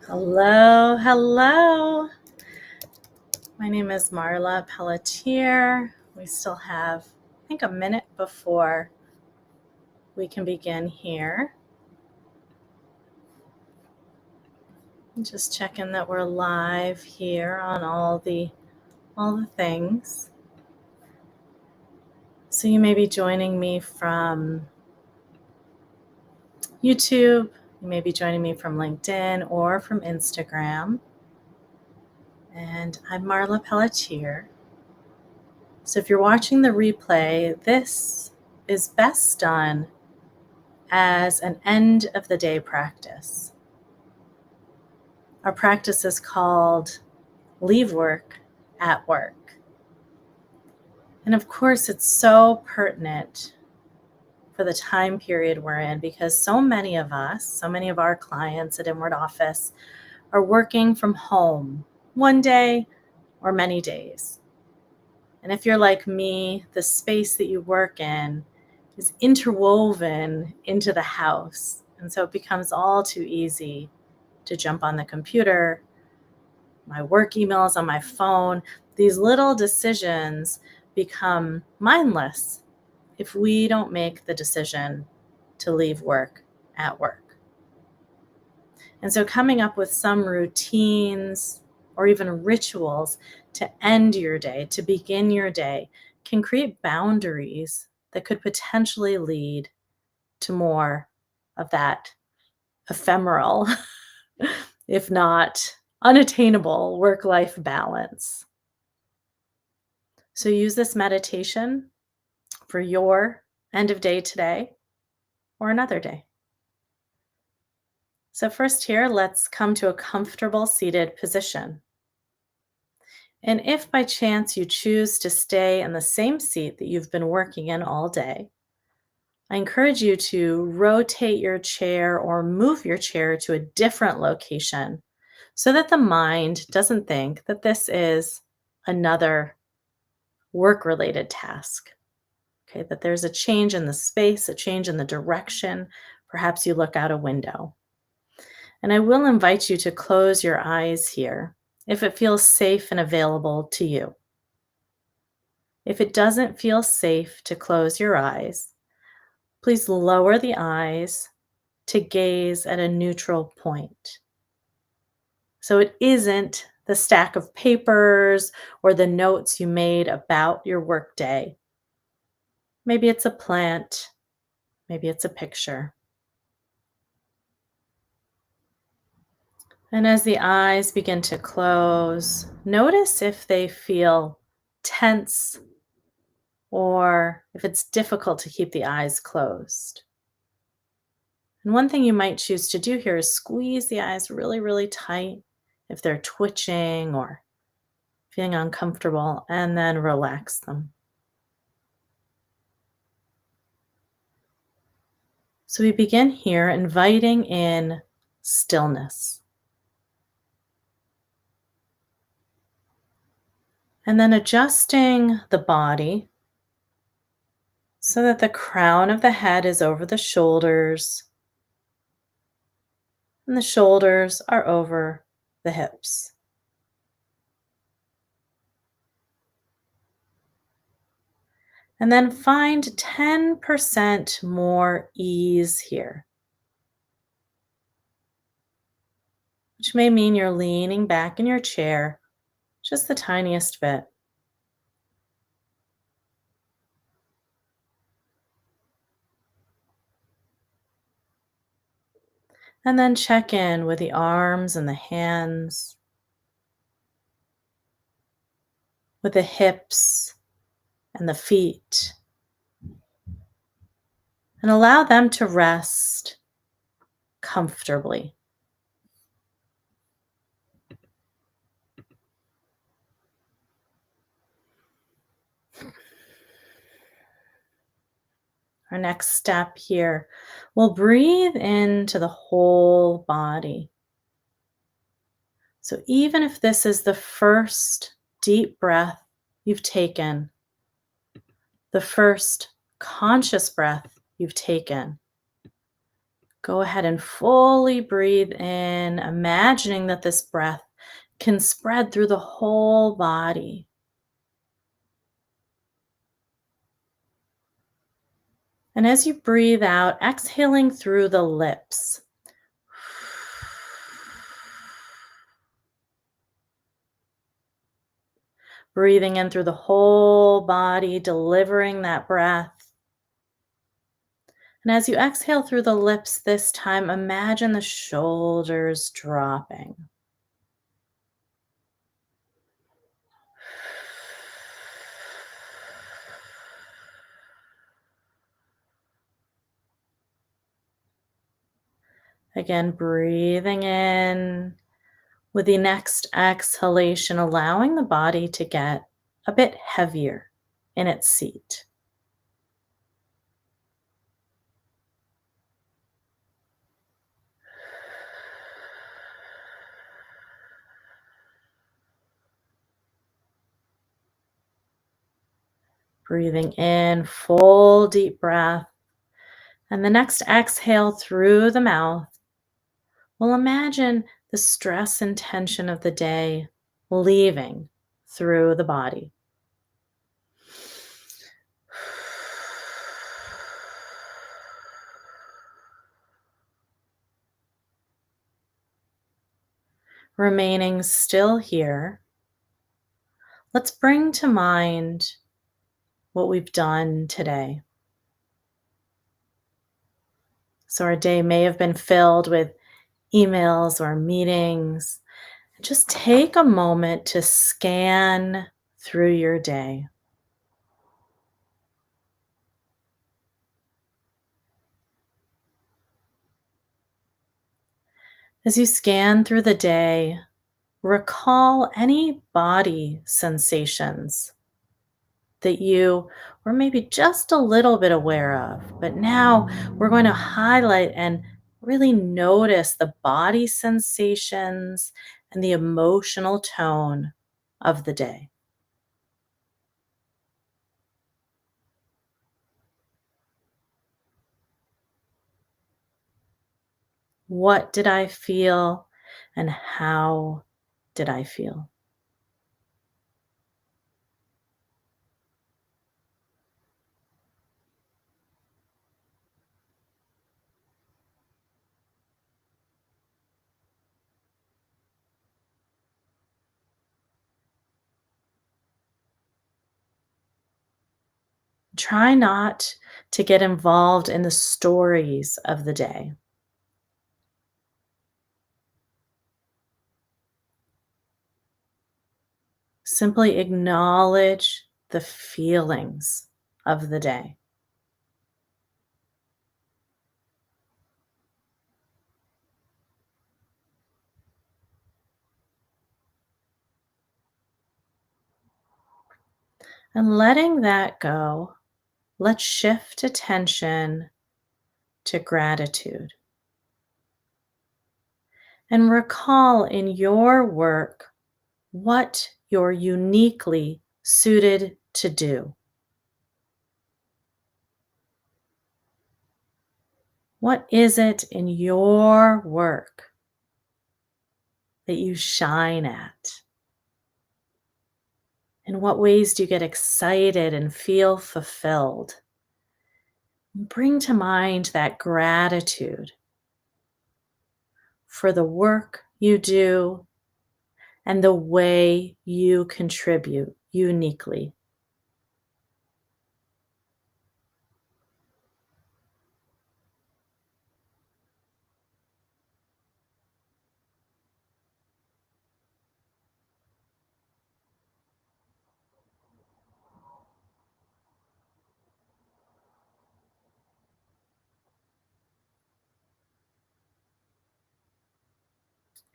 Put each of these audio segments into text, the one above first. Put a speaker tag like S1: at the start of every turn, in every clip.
S1: Hello, hello. My name is Marla Pelletier. We still have, I think, a minute before we can begin here. Just checking that we're live here on all the things. So you may be joining me from YouTube. You may be joining me from LinkedIn or from Instagram. And I'm Marla Pelletier. So if you're watching the replay, this is best done as an end of the day practice. Our practice is called Leave Work at Work. And of course, it's so pertinent for the time period we're in because so many of us, so many of our clients at Inward Office are working from home one day or many days. And if you're like me, the space that you work in is interwoven into the house. And so it becomes all too easy to jump on the computer, my work emails on my phone. These little decisions become mindless if we don't make the decision to leave work at work. And so coming up with some routines or even rituals to end your day, to begin your day, can create boundaries that could potentially lead to more of that ephemeral, if not unattainable, work-life balance. So use this meditation for your end of day today or another day. So first here, let's come to a comfortable seated position. And if by chance you choose to stay in the same seat that you've been working in all day, I encourage you to rotate your chair or move your chair to a different location so that the mind doesn't think that this is another work-related task. Okay, that there's a change in the space, a change in the direction. Perhaps you look out a window. And I will invite you to close your eyes here if it feels safe and available to you. If it doesn't feel safe to close your eyes, please lower the eyes to gaze at a neutral point. So it isn't the stack of papers or the notes you made about your workday. Maybe it's a plant, maybe it's a picture. And as the eyes begin to close, notice if they feel tense or if it's difficult to keep the eyes closed. And one thing you might choose to do here is squeeze the eyes really, really tight if they're twitching or feeling uncomfortable, and then relax them. So we begin here inviting in stillness. And then adjusting the body so that the crown of the head is over the shoulders and the shoulders are over the hips. And then find 10% more ease here, which may mean you're leaning back in your chair just the tiniest bit. And then check in with the arms and the hands, with the hips and the feet, and allow them to rest comfortably. Our next step here, we'll breathe into the whole body. So even if this is the first deep breath you've taken, the first conscious breath you've taken, Go ahead and fully breathe in, imagining that this breath can spread through the whole body. And as you breathe out, exhaling through the lips. Breathing in through the whole body, delivering that breath. And as you exhale through the lips this time, imagine the shoulders dropping. Again, breathing in. With the next exhalation, allowing the body to get a bit heavier in its seat. Breathing in, full deep breath. And the next exhale through the mouth, we'll imagine the stress and tension of the day leaving through the body. Remaining still here, let's bring to mind what we've done today. So our day may have been filled with emails or meetings. Just take a moment to scan through your day. As you scan through the day, recall any body sensations that you were maybe just a little bit aware of. But now we're going to highlight and really notice the body sensations and the emotional tone of the day. What did I feel and how did I feel? Try not to get involved in the stories of the day. Simply acknowledge the feelings of the day. And letting that go, let's shift attention to gratitude. And recall in your work what you're uniquely suited to do. What is it in your work that you shine at? In what ways do you get excited and feel fulfilled? Bring to mind that gratitude for the work you do and the way you contribute uniquely.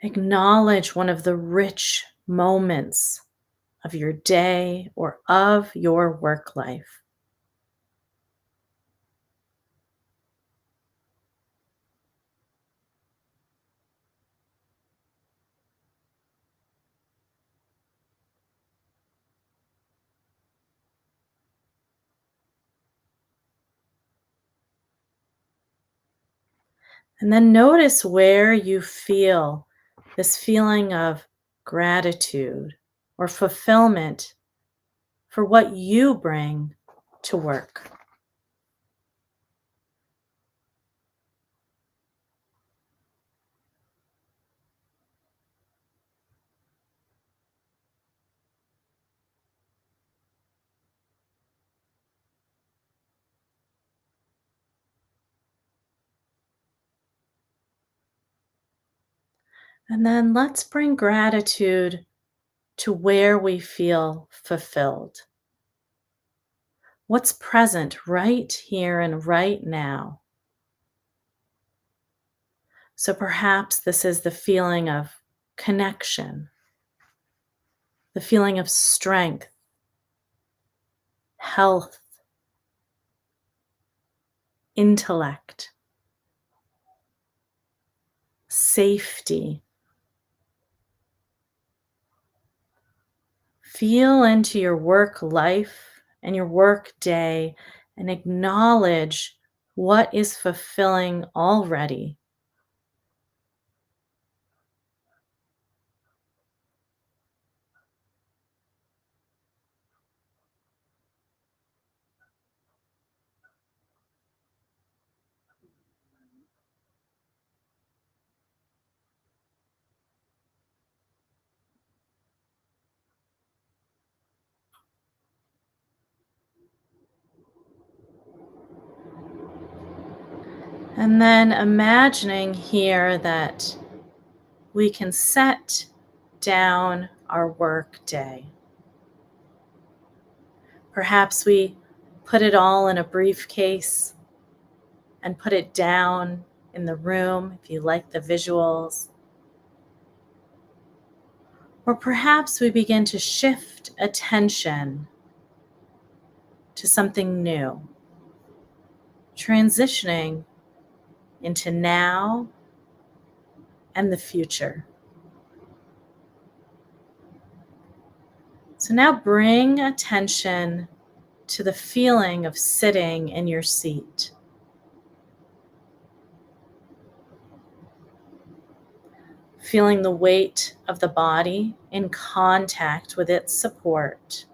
S1: Acknowledge one of the rich moments of your day or of your work life. And then notice where you feel this feeling of gratitude or fulfillment for what you bring to work. And then let's bring gratitude to where we feel fulfilled. What's present right here and right now? So perhaps this is the feeling of connection, the feeling of strength, health, intellect, safety. Feel into your work life and your work day and acknowledge what is fulfilling already. And then imagining here that we can set down our work day. Perhaps we put it all in a briefcase and put it down in the room if you like the visuals. Or perhaps we begin to shift attention to something new, transitioning into now and the future. So now bring attention to the feeling of sitting in your seat. Feeling the weight of the body in contact with its support.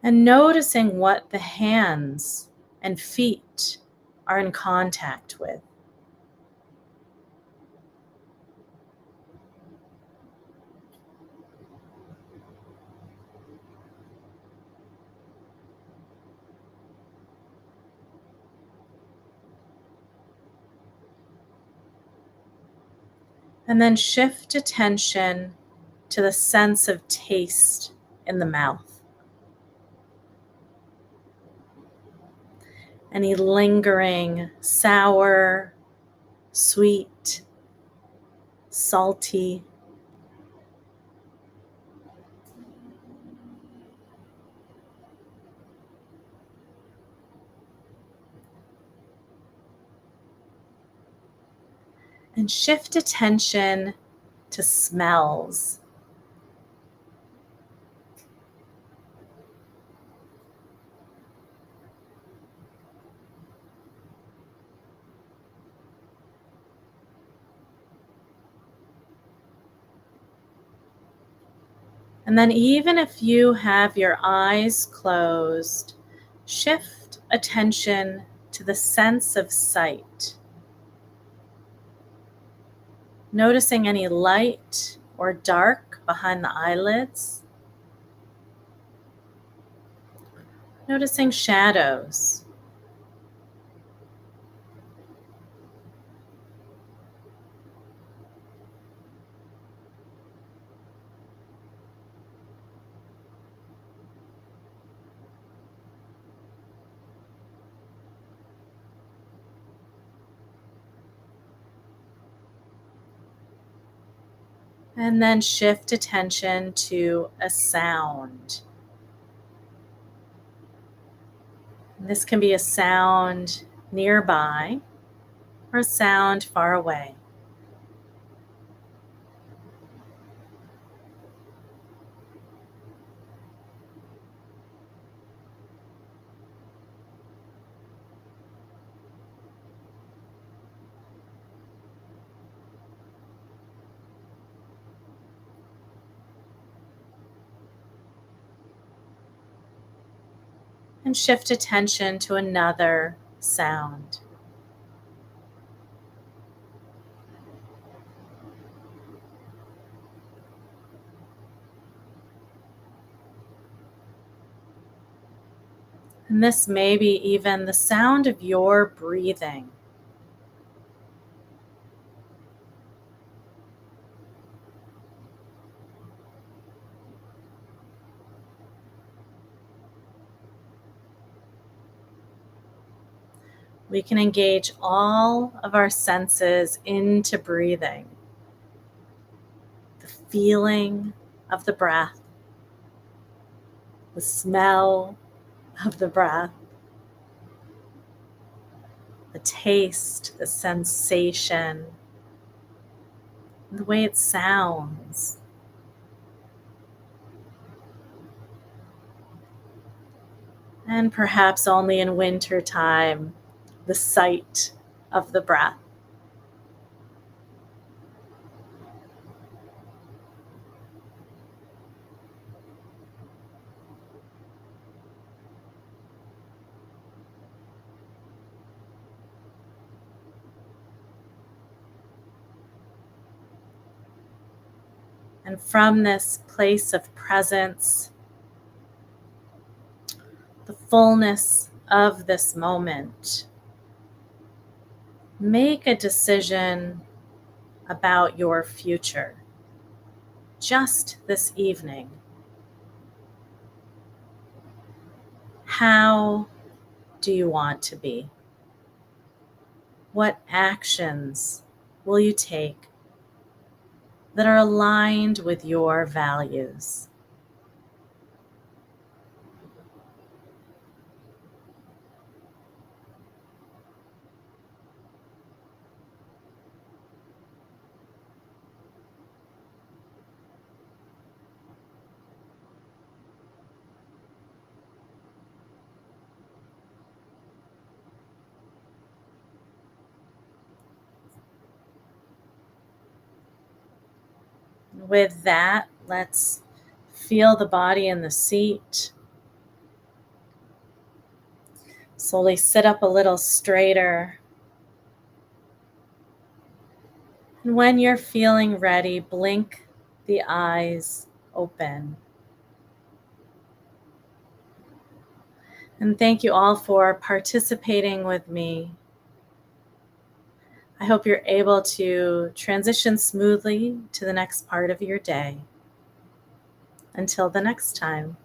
S1: And noticing what the hands and feet are in contact with. And then shift attention to the sense of taste in the mouth. Any lingering sour, sweet, salty. And shift attention to smells. And then even if you have your eyes closed, shift attention to the sense of sight. Noticing any light or dark behind the eyelids. Noticing shadows. And then shift attention to a sound. This can be a sound nearby or a sound far away. and shift attention to another sound. And this may be even the sound of your breathing. We can engage all of our senses into breathing. The feeling of the breath, the smell of the breath, the taste, the sensation, the way it sounds. And perhaps only in winter time, the sight of the breath. And from this place of presence, the fullness of this moment, make a decision about your future just this evening. How do you want to be? What actions will you take that are aligned with your values? With that, let's feel the body in the seat. Slowly sit up a little straighter. And when you're feeling ready, blink the eyes open. And thank you all for participating with me. I hope you're able to transition smoothly to the next part of your day. Until the next time.